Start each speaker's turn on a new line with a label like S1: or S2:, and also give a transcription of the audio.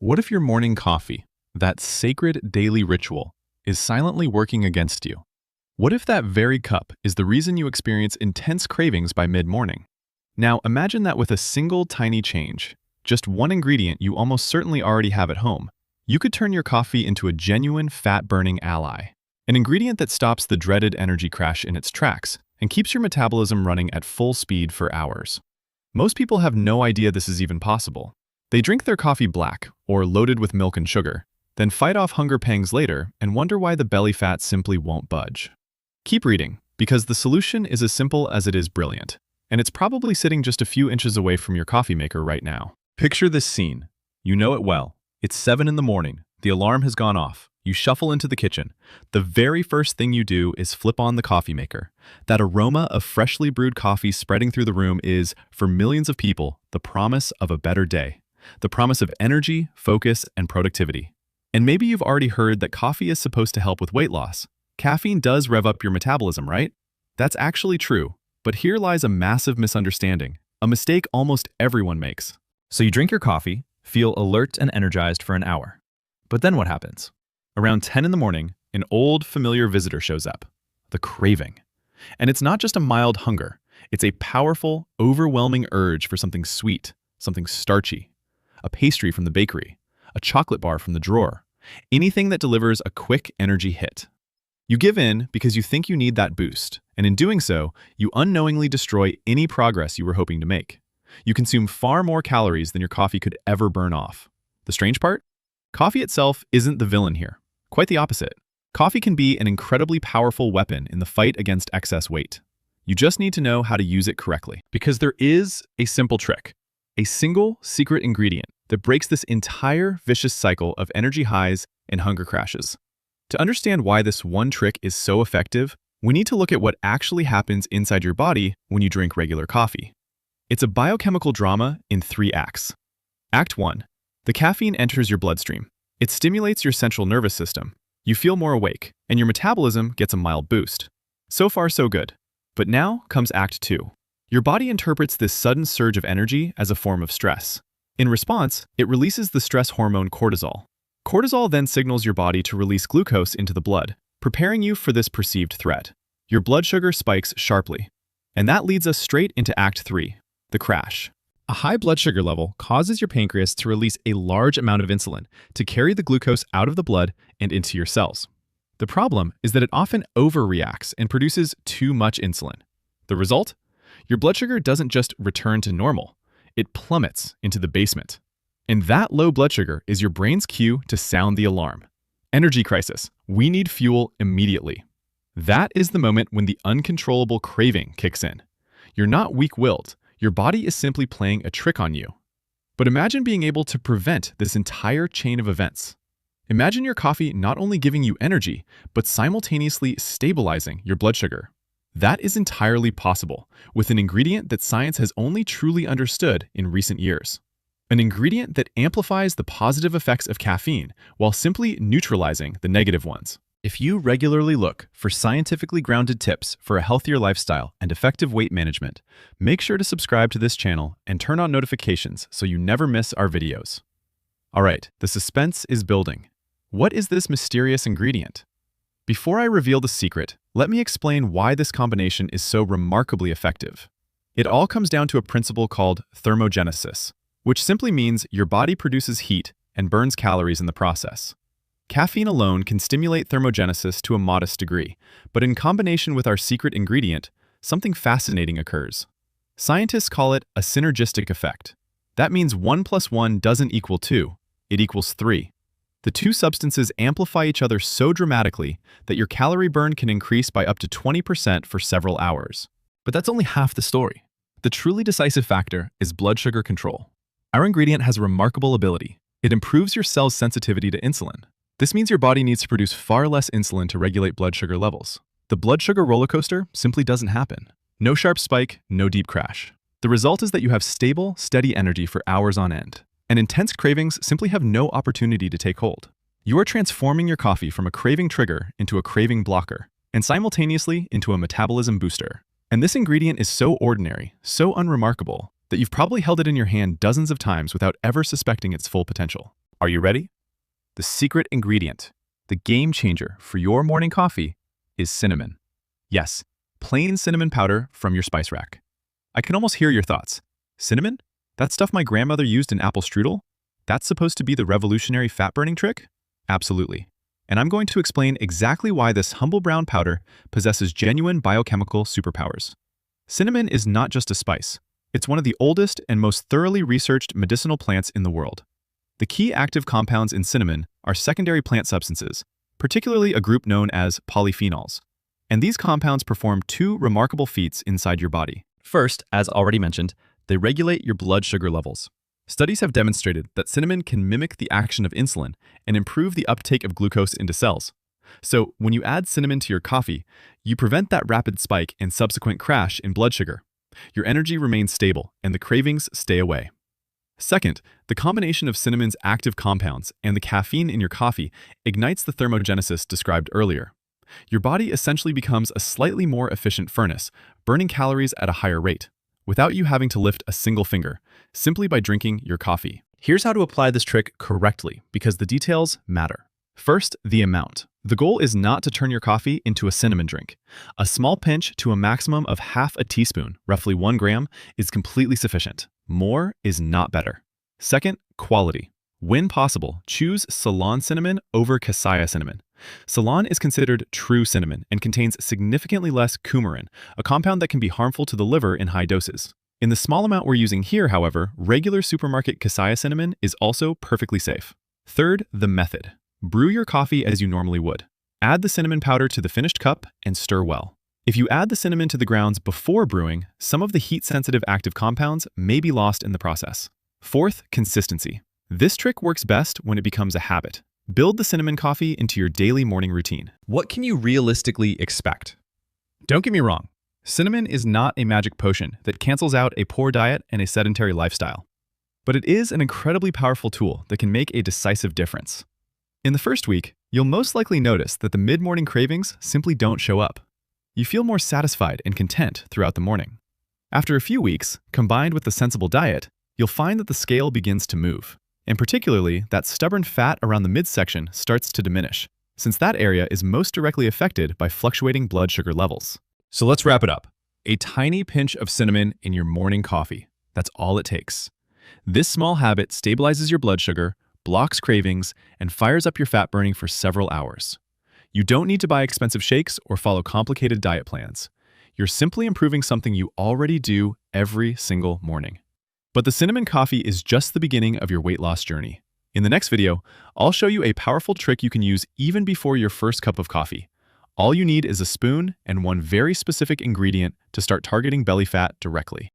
S1: What if your morning coffee, that sacred daily ritual, is silently working against you? What if that very cup is the reason you experience intense cravings by mid-morning? Now imagine that with a single tiny change, just one ingredient you almost certainly already have at home, you could turn your coffee into a genuine fat-burning ally. An ingredient that stops the dreaded energy crash in its tracks and keeps your metabolism running at full speed for hours. Most people have no idea this is even possible. They drink their coffee black or loaded with milk and sugar, then fight off hunger pangs later and wonder why the belly fat simply won't budge. Keep reading, because the solution is as simple as it is brilliant, and it's probably sitting just a few inches away from your coffee maker right now. Picture this scene. You know it well. It's 7 in the morning. The alarm has gone off. You shuffle into the kitchen. The very first thing you do is flip on the coffee maker. That aroma of freshly brewed coffee spreading through the room is, for millions of people, the promise of a better day. The promise of energy, focus, and productivity. And maybe you've already heard that coffee is supposed to help with weight loss. Caffeine does rev up your metabolism, right? That's actually true, but here lies a massive misunderstanding, a mistake almost everyone makes.
S2: So you drink your coffee, feel alert and energized for an hour. But then what happens?
S1: Around 10 in the morning, an old familiar visitor shows up, the craving. And it's not just a mild hunger, it's a powerful, overwhelming urge for something sweet, something starchy. A pastry from the bakery, a chocolate bar from the drawer, anything that delivers a quick energy hit. You give in because you think you need that boost, and in doing so, you unknowingly destroy any progress you were hoping to make. You consume far more calories than your coffee could ever burn off. The strange part? Coffee itself isn't the villain here. Quite the opposite. Coffee can be an incredibly powerful weapon in the fight against excess weight. You just need to know how to use it correctly. Because there is a simple trick, a single secret ingredient that breaks this entire vicious cycle of energy highs and hunger crashes. To understand why this one trick is so effective, we need to look at what actually happens inside your body when you drink regular coffee. It's a biochemical drama in 3 acts. Act 1. The caffeine enters your bloodstream. It stimulates your central nervous system. You feel more awake, and your metabolism gets a mild boost. So far, so good. But now comes Act 2. Your body interprets this sudden surge of energy as a form of stress. In response, it releases the stress hormone cortisol. Cortisol then signals your body to release glucose into the blood, preparing you for this perceived threat. Your blood sugar spikes sharply. And that leads us straight into Act 3, the crash. A high blood sugar level causes your pancreas to release a large amount of insulin to carry the glucose out of the blood and into your cells. The problem is that it often overreacts and produces too much insulin. The result? Your blood sugar doesn't just return to normal. It plummets into the basement. And that low blood sugar is your brain's cue to sound the alarm. Energy crisis. We need fuel immediately. That is the moment when the uncontrollable craving kicks in. You're not weak-willed. Your body is simply playing a trick on you. But imagine being able to prevent this entire chain of events. Imagine your coffee not only giving you energy, but simultaneously stabilizing your blood sugar. That is entirely possible with an ingredient that science has only truly understood in recent years. An ingredient that amplifies the positive effects of caffeine while simply neutralizing the negative ones. If you regularly look for scientifically grounded tips for a healthier lifestyle and effective weight management, make sure to subscribe to this channel and turn on notifications so you never miss our videos. All right, the suspense is building. What is this mysterious ingredient? Before I reveal the secret, let me explain why this combination is so remarkably effective. It all comes down to a principle called thermogenesis, which simply means your body produces heat and burns calories in the process. Caffeine alone can stimulate thermogenesis to a modest degree, but in combination with our secret ingredient, something fascinating occurs. Scientists call it a synergistic effect. That means 1 + 1 doesn't equal 2, it equals 3. The two substances amplify each other so dramatically that your calorie burn can increase by up to 20% for several hours. But that's only half the story. The truly decisive factor is blood sugar control. Our ingredient has a remarkable ability. It improves your cell's sensitivity to insulin. This means your body needs to produce far less insulin to regulate blood sugar levels. The blood sugar roller coaster simply doesn't happen. No sharp spike, no deep crash. The result is that you have stable, steady energy for hours on end. And intense cravings simply have no opportunity to take hold. You are transforming your coffee from a craving trigger into a craving blocker, and simultaneously into a metabolism booster. And this ingredient is so ordinary, so unremarkable, that you've probably held it in your hand dozens of times without ever suspecting its full potential. Are you ready? The secret ingredient, the game changer for your morning coffee, is cinnamon. Yes, plain cinnamon powder from your spice rack. I can almost hear your thoughts. Cinnamon? That stuff my grandmother used in apple strudel? That's supposed to be the revolutionary fat-burning trick? Absolutely. And I'm going to explain exactly why this humble brown powder possesses genuine biochemical superpowers. Cinnamon is not just a spice. It's one of the oldest and most thoroughly researched medicinal plants in the world. The key active compounds in cinnamon are secondary plant substances, particularly a group known as polyphenols. And these compounds perform two remarkable feats inside your body.
S2: First, as already mentioned, they regulate your blood sugar levels. Studies have demonstrated that cinnamon can mimic the action of insulin and improve the uptake of glucose into cells. So, when you add cinnamon to your coffee, you prevent that rapid spike and subsequent crash in blood sugar. Your energy remains stable and the cravings stay away. Second, the combination of cinnamon's active compounds and the caffeine in your coffee ignites the thermogenesis described earlier. Your body essentially becomes a slightly more efficient furnace, burning calories at a higher rate, without you having to lift a single finger, simply by drinking your coffee. Here's how to apply this trick correctly, because the details matter.
S1: First, the amount. The goal is not to turn your coffee into a cinnamon drink. A small pinch to a maximum of half a teaspoon, roughly 1 gram, is completely sufficient. More is not better. Second, quality. When possible, choose Ceylon cinnamon over Cassia cinnamon. Ceylon is considered true cinnamon and contains significantly less coumarin, a compound that can be harmful to the liver in high doses. In the small amount we're using here, however, regular supermarket Cassia cinnamon is also perfectly safe. Third, the method. Brew your coffee as you normally would. Add the cinnamon powder to the finished cup and stir well. If you add the cinnamon to the grounds before brewing, some of the heat-sensitive active compounds may be lost in the process. Fourth, consistency. This trick works best when it becomes a habit. Build the cinnamon coffee into your daily morning routine.
S2: What can you realistically expect?
S1: Don't get me wrong, cinnamon is not a magic potion that cancels out a poor diet and a sedentary lifestyle. But it is an incredibly powerful tool that can make a decisive difference. In the first week, you'll most likely notice that the mid-morning cravings simply don't show up. You feel more satisfied and content throughout the morning. After a few weeks, combined with a sensible diet, you'll find that the scale begins to move. And particularly, that stubborn fat around the midsection starts to diminish, since that area is most directly affected by fluctuating blood sugar levels.
S2: So let's wrap it up. A tiny pinch of cinnamon in your morning coffee. That's all it takes. This small habit stabilizes your blood sugar, blocks cravings, and fires up your fat burning for several hours. You don't need to buy expensive shakes or follow complicated diet plans. You're simply improving something you already do every single morning. But the cinnamon coffee is just the beginning of your weight loss journey. In the next video, I'll show you a powerful trick you can use even before your first cup of coffee. All you need is a spoon and one very specific ingredient to start targeting belly fat directly.